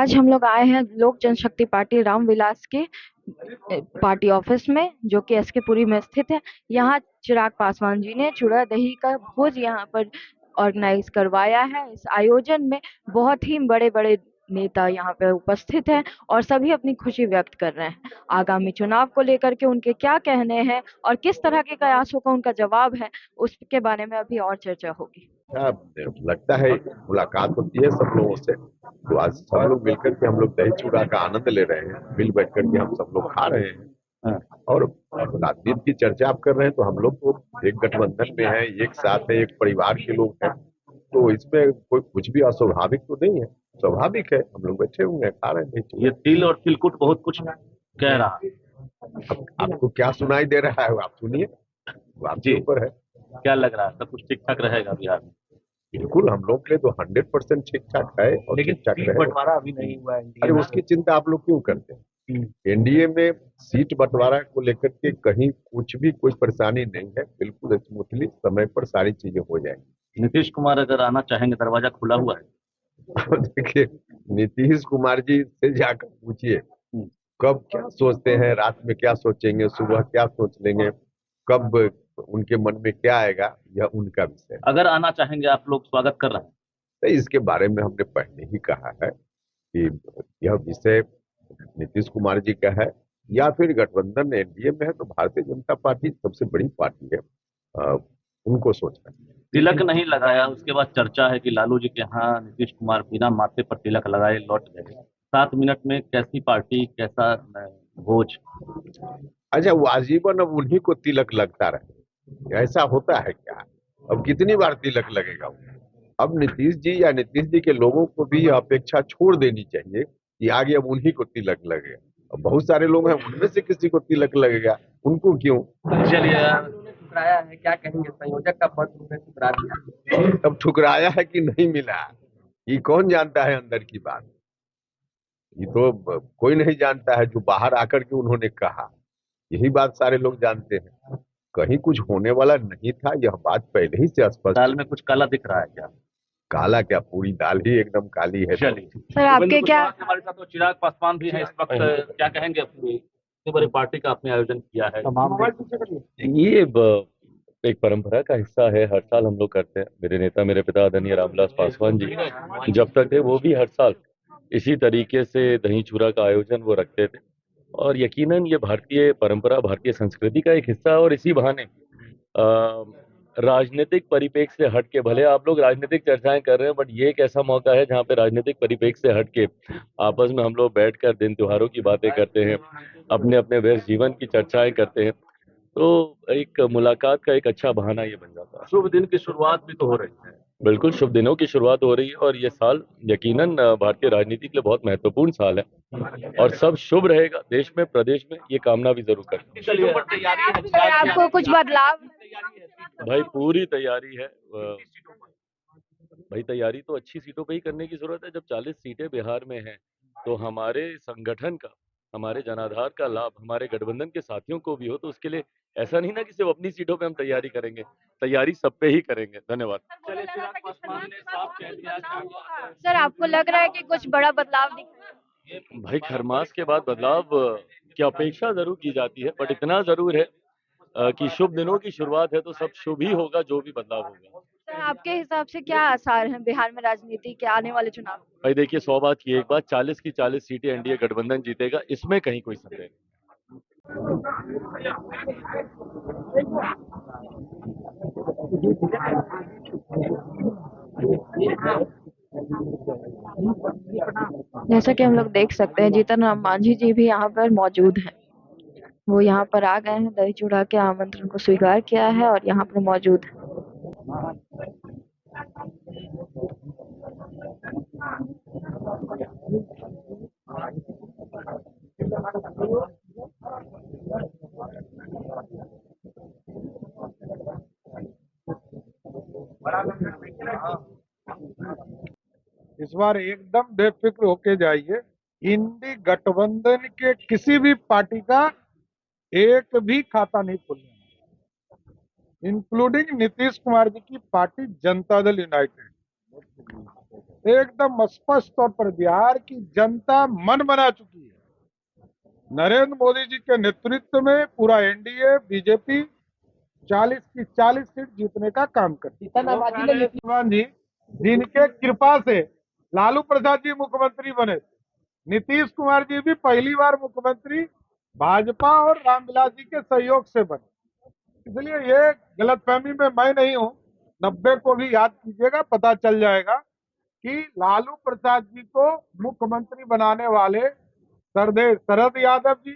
आज हम लोग आए हैं लोक जनशक्ति पार्टी रामविलास के पार्टी ऑफिस में, जो कि एसके पुरी में स्थित है। यहाँ चिराग पासवान जी ने चूड़ा दही का भोज यहाँ पर ऑर्गेनाइज करवाया है। इस आयोजन में बहुत ही बड़े बड़े नेता यहाँ पे उपस्थित हैं और सभी अपनी खुशी व्यक्त कर रहे हैं। आगामी चुनाव को लेकर के उनके क्या कहने हैं और किस तरह के कयासों का उनका जवाब है, उसके बारे में अभी और चर्चा होगी। लगता है मुलाकात होती है सब लोगों से, तो आज सब लोग मिलकर के हम लोग दही चूड़ा का आनंद ले रहे हैं, मिल बैठ करके हम सब लोग खा रहे हैं। और राजनीति की चर्चा आप कर रहे हैं, तो हम लोग तो एक गठबंधन में है, एक साथ है, एक परिवार के लोग हैं, तो इसमें कोई कुछ भी अस्वाभाविक तो नहीं है, स्वाभाविक है। हम लोग बैठे हुए हैं, खा रहे हैं। ये तिल और तिलकुट बहुत कुछ कह रहा है। आपको क्या सुनाई दे रहा है, आप सुनिए, आपके ऊपर है। क्या लग रहा है, सब कुछ ठीक ठाक रहेगा बिहार में? बिल्कुल, हम लोग के लिए तो 100% ठीक ठाक है और लेकिन ठीक ठाक सीट रहेगा। बंटवारा अभी नहीं हुआ है। अरे उसकी चिंता आप लोग क्यों करते हैं? एनडीए में सीट बंटवारा को लेकर के कहीं कुछ भी कोई परेशानी नहीं है, बिल्कुल स्मूथली समय पर सारी चीजें हो जाएंगी। नीतीश कुमार अगर आना चाहेंगे, दरवाजा खुला हुआ है। देखिए, नीतीश कुमार जी से जाकर पूछिए कब क्या सोचते हैं, रात में क्या सोचेंगे, सुबह क्या सोच लेंगे, कब उनके मन में क्या आएगा, यह उनका विषय है। अगर आना चाहेंगे, आप लोग स्वागत कर रहे हैं। तो इसके बारे में हमने पहले ही कहा है कि यह विषय नीतीश कुमार जी का है या फिर गठबंधन एनडीए में है, तो भारतीय जनता पार्टी सबसे बड़ी पार्टी है, उनको सोचना है। तिलक नहीं लगाया, उसके बाद चर्चा है कि लालू जी के यहाँ नीतीश कुमार बिना माथे पर तिलक लगाए लौट गए। 7 मिनट में कैसी पार्टी, कैसा भोज? अच्छा, वो आजीवन अब उन्हीं को तिलक लगता रहे, ऐसा होता है क्या? अब कितनी बार तिलक लगेगा वो? अब नीतीश जी या नीतीश जी के लोगों को भी अपेक्षा छोड़ देनी चाहिए कि आगे अब उन्हीं को तिलक लगेगा। अब बहुत सारे लोग हैं, उनमें से किसी को तिलक लगेगा, उनको क्यों? चलिए, ठुकराया है, क्या कहेंगे? संयोजक का पद उन्होंने ठुकरा दिया। अब ठुकराया है कि नहीं मिला, ये कौन जानता है अंदर की बात? ये तो कोई नहीं जानता है, जो बाहर आकर के उन्होंने कहा, यही बात सारे लोग जानते हैं। कहीं कुछ होने वाला नहीं था, यह बात पहले ही से स्पष्ट। दाल में कुछ काला दिख रहा है क्या? काला क्या, पूरी दाल ही एकदम काली है। चलिए, सर, आपके क्या हमारे साथ तो चिराग पासवान भी है इस वक्त। क्या कहेंगे अपनी इतनी बड़ी पार्टी का आपने आयोजन किया है? ये एक परंपरा का हिस्सा है, हर साल हम लोग करते हैं। मेरे नेता, मेरे पिता आदरणीय रामविलास पासवान जी जब तक थे, वो भी हर साल इसी तरीके से दही चूड़ा का आयोजन वो रखते थे। और यकीनन ये भारतीय परंपरा, भारतीय संस्कृति का एक हिस्सा है। और इसी बहाने राजनीतिक परिप्रेक्ष्य से हट के, भले आप लोग राजनीतिक चर्चाएं कर रहे हैं, बट ये एक ऐसा मौका है जहाँ पे राजनीतिक परिप्रेक्ष्य से हट के आपस में हम लोग बैठकर दिन त्योहारों की बातें करते हैं, अपने अपने व्यस्त जीवन की चर्चाएं करते हैं। तो एक मुलाकात का एक अच्छा बहाना ये बन जाता है। शुभ दिन की शुरुआत भी तो हो रही है। बिल्कुल, शुभ दिनों की शुरुआत हो रही है और ये साल यकीनन भारतीय राजनीति के लिए बहुत महत्वपूर्ण साल है और सब शुभ रहेगा देश में, प्रदेश में, ये कामना भी जरूर करते हैं। सर, आपको कुछ बदलाव? भाई पूरी तैयारी है। भाई तैयारी तो अच्छी सीटों पे ही करने की जरूरत है। जब 40 सीटें बिहार में हैं, तो हमारे संगठन का, हमारे जनाधार का लाभ हमारे गठबंधन के साथियों को भी हो, तो उसके लिए ऐसा नहीं ना कि सिर्फ अपनी सीटों पे हम तैयारी करेंगे, तैयारी सब पे ही करेंगे। धन्यवाद। सर, आपको लग रहा है कि कुछ बड़ा बदलाव दिख? भाई खरमास के बाद बदलाव की अपेक्षा जरूर की जाती है, बट इतना जरूर है कि शुभ दिनों की शुरुआत है, तो सब शुभ ही होगा जो भी बदलाव होगा। सर, आपके हिसाब से क्या आसार हैं बिहार में राजनीति के आने वाले चुनाव? भाई देखिए, 100 बात की एक बात, 40 की 40 सीटें एनडीए गठबंधन जीतेगा, इसमें कहीं कोई संदेह नहीं। जैसा कि हम लोग देख सकते हैं, जीतन राम मांझी जी भी यहाँ पर मौजूद हैं। वो यहाँ पर आ गए हैं, दही चूड़ा के आमंत्रण को स्वीकार किया है और यहाँ पर मौजूद है। इस बार एकदम बेफिक्र होके जाइए, इंडी गठबंधन के किसी भी पार्टी का एक भी खाता नहीं खुलने, इंक्लूडिंग नीतीश कुमार जी की पार्टी जनता दल यूनाइटेड। एकदम स्पष्ट तौर पर बिहार की जनता मन बना चुकी है। नरेंद्र मोदी जी के नेतृत्व में पूरा एनडीए बीजेपी 40 की 40 सीट जीतने का काम करती है। पासवान जी जिनके कृपा से लालू प्रसाद जी मुख्यमंत्री बने, नीतीश कुमार जी भी पहली बार मुख्यमंत्री भाजपा और रामविलास जी के सहयोग से बने। इसलिए ये गलतफहमी में मैं नहीं हूं, 90 को भी याद कीजिएगा, पता चल जाएगा कि लालू प्रसाद जी को मुख्यमंत्री बनाने वाले शरद यादव जी,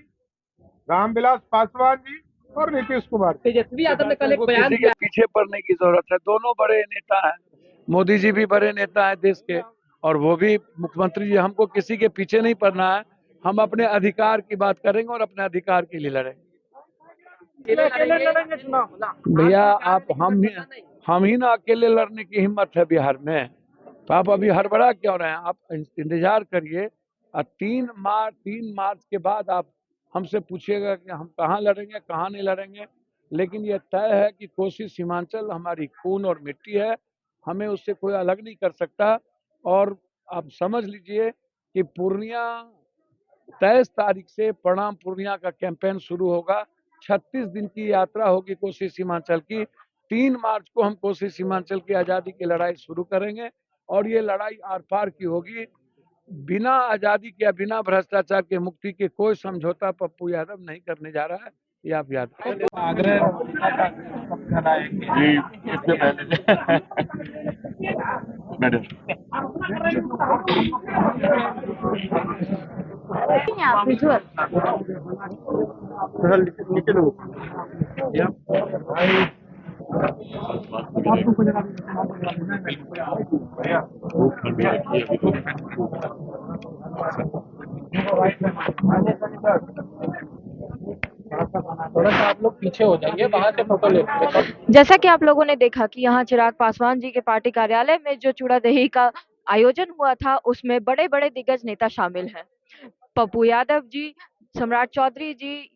रामविलास पासवान जी और नीतीश कुमार जी। तेजस्वी यादव ने कल एक बयान किसी दिया। के पीछे पड़ने की जरूरत है। दोनों बड़े नेता हैं, मोदी जी भी बड़े नेता हैं देश के, और वो भी मुख्यमंत्री जी। हमको किसी के पीछे नहीं पड़ना है, हम अपने अधिकार की बात करेंगे और अपने अधिकार के लिए लड़ेंगे। भैया आप हम ही ना अकेले लड़ने की हिम्मत है बिहार में, तो आप अभी हड़बड़ा क्यों रहे हैं? आप इंतजार करिए, 3 मार्च के बाद आप हमसे पूछिएगा कि हम कहाँ लड़ेंगे कहाँ नहीं लड़ेंगे। लेकिन ये तय है कि कोसी सीमांचल हमारी खून और मिट्टी है, हमें उससे कोई अलग नहीं कर सकता। और आप समझ लीजिए कि पूर्णिया 23 तारीख से प्रणाम पूर्णिया का कैंपेन शुरू होगा। 36 दिन की यात्रा होगी कोसी सीमांचल की। 3 मार्च को हम कोसी सीमांचल की आज़ादी की लड़ाई शुरू करेंगे, और ये लड़ाई आर पार की होगी। बिना आज़ादी के या बिना भ्रष्टाचार के मुक्ति के कोई समझौता पप्पू यादव नहीं करने जा रहा है, ये आप याद रखें। जी इससे पहले मैडम खूब ठंडी रखी है अभी तो। आप लोग पीछे हो जाइए, वहां से फोटो लेते। जैसा कि आप लोगों ने देखा कि यहाँ चिराग पासवान जी के पार्टी कार्यालय में जो चूड़ा-दही का आयोजन हुआ था, उसमें बड़े-बड़े दिग्गज नेता शामिल हैं। पप्पू यादव जी, सम्राट चौधरी जी,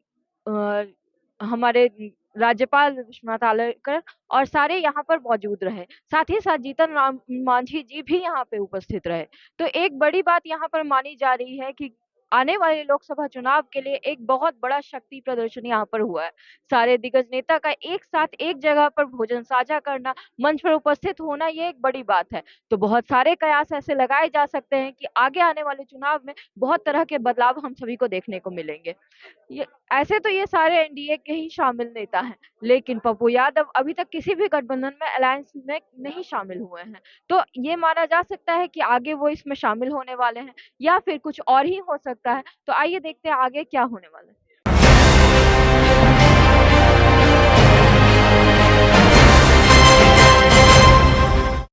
हमारे राज्यपाल विश्वनाथ आलेकर और सारे यहाँ पर मौजूद रहे। साथ ही साथ जीतन राम मांझी जी भी यहाँ पे उपस्थित रहे। तो एक बड़ी बात यहाँ पर मानी जा रही है कि आने वाले लोकसभा चुनाव के लिए एक बहुत बड़ा शक्ति प्रदर्शन यहाँ पर हुआ है। सारे दिग्गज नेता का एक साथ एक जगह पर भोजन साझा करना, मंच पर उपस्थित होना, ये एक बड़ी बात है। तो बहुत सारे कयास ऐसे लगाए जा सकते हैं कि आगे आने वाले चुनाव में बहुत तरह के बदलाव हम सभी को देखने को मिलेंगे। ये ऐसे तो ये सारे एनडीए के ही शामिल नेता हैं, लेकिन पप्पू यादव अभी तक किसी भी गठबंधन में अलायंस में नहीं शामिल हुए हैं। तो ये माना जा सकता है कि आगे वो इसमें शामिल होने वाले हैं या फिर कुछ और ही हो सकता है। तो आइए देखते हैं आगे क्या होने वाला है।